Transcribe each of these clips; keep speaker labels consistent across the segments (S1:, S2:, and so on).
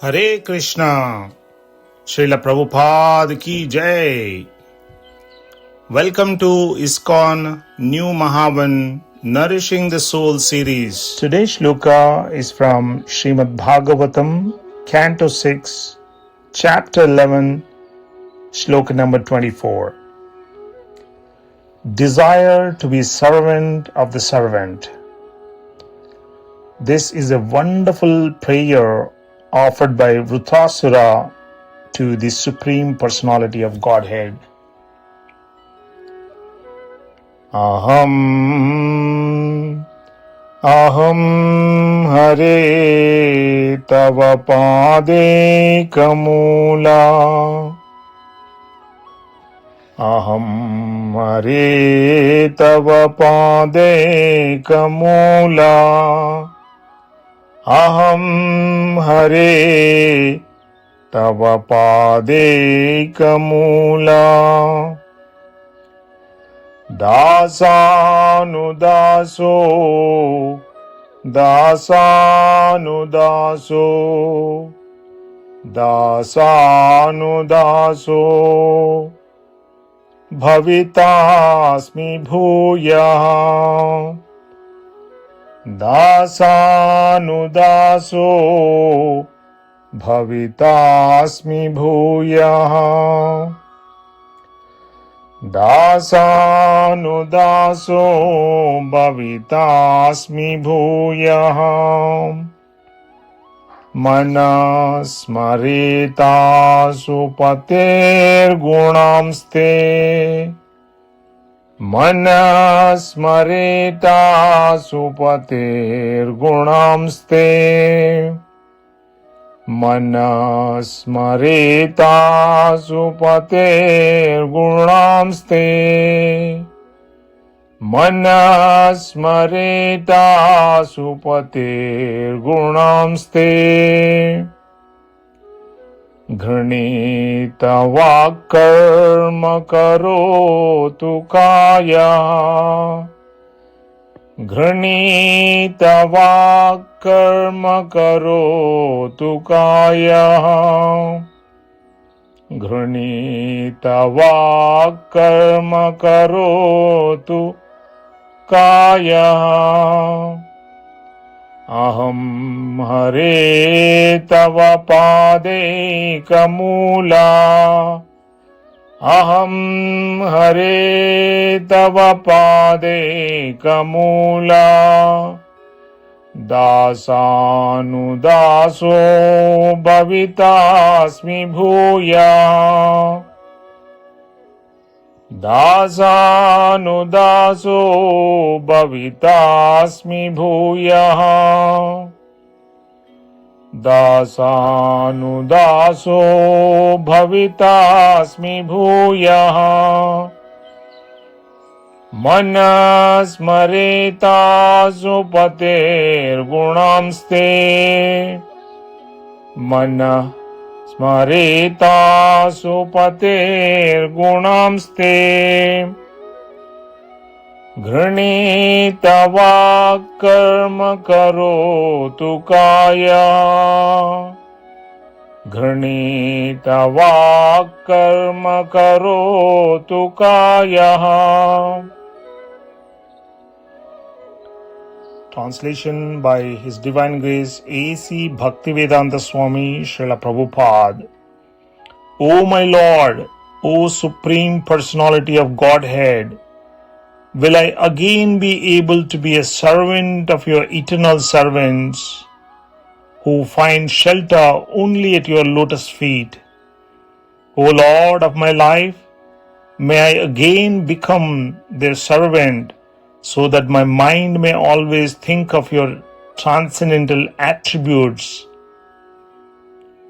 S1: Hare Krishna, Srila Prabhupada ki Jai. Welcome to ISKCON New Mahavan Nourishing the Soul series. Today's shloka is from Srimad Bhagavatam, Canto 6, Chapter 11, Shloka number 24. Desire to be servant of the servant. This is a wonderful prayer offered by Vrutasura to the Supreme Personality of Godhead. Aham Hare Tava Pade Kamula. Aham Hare Tava Pade Kamula. Aham Hare Tava Pade Kamula. Dasanudaso Dasanudaso Dasanudaso Bhavitasmi Bhuya. Dasanudaso Bhavitasmi Bhuya. Dasanudaso Bhavitasmi Bhuya. Manasmarita Supater Gunamste. Manasmarita Supater Gunamste. Manasmarita Supater Gunamste. Manasmarita Supater Gunamste. Granita Vakarma Karotu Kaya. Granita Vakarma Karotu Kaya. Granita Vakarma Karotu Kaya. Aham Hare Tava Pade Kamula. Aham Hare Tava Pade Kamula. Dasanudaso Bhavitasmi Bhuya. Dasanudaso Bhavitasmi Bhuya. Dasanudaso Bhavitasmi Bhuya. Manasmarita Supater Gunamste. Manasmarita Supater Gunamste. Granita Vakarma Karotu Kaya. Granita Vakarma Karotu Kaya. Translation by His Divine Grace A.C. Bhaktivedanta Swami Srila Prabhupada. O my Lord, O Supreme Personality of Godhead, will I again be able to be a servant of your eternal servants who find shelter only at your lotus feet? O Lord of my life, may I again become their servant so that my mind may always think of your transcendental attributes.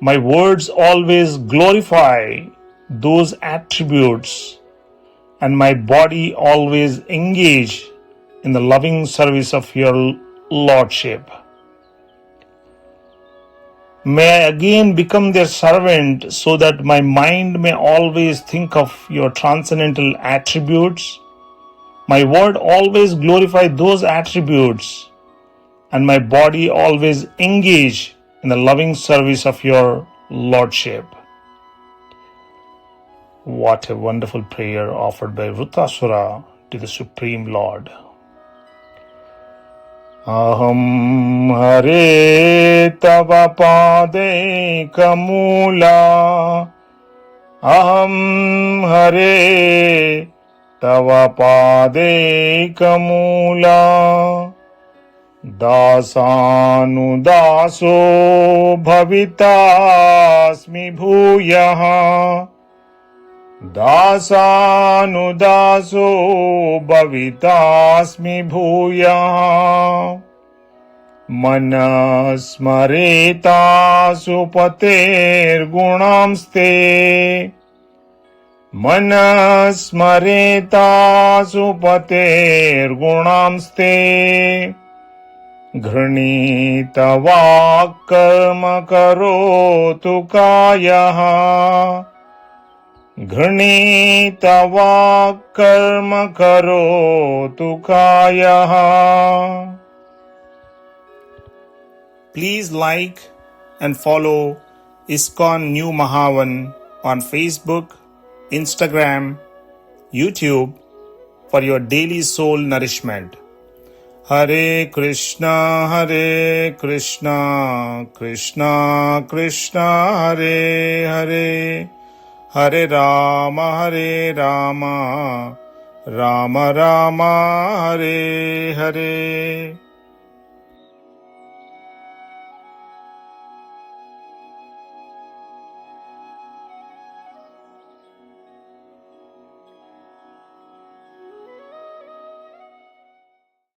S1: My words always glorify those attributes, and my body always engage in the loving service of your Lordship. May I again become their servant so that my mind may always think of your transcendental attributes. My word always glorify those attributes, and my body always engage in the loving service of your Lordship. What a wonderful prayer offered by Vrutasura to the Supreme Lord. Aham Hare Tava Pade Kamula Aham Hare Tava Pade Kamula Dasanudaso Bhavitasmi Bhuyaha Dasanudaso Bhavitasmi Bhuyaha Manasmareta Supater Gunamste Manasmareta Supater Gunamste Granita Vakkarma Karotu Kayaha Granita Vakkarma Karotu Kayaha. Please like and follow ISKCON New Mahavan on Facebook, Instagram, YouTube for your daily soul nourishment. Hare Krishna, Krishna Krishna, Hare Hare, Hare Rama, Rama Rama, Hare Hare.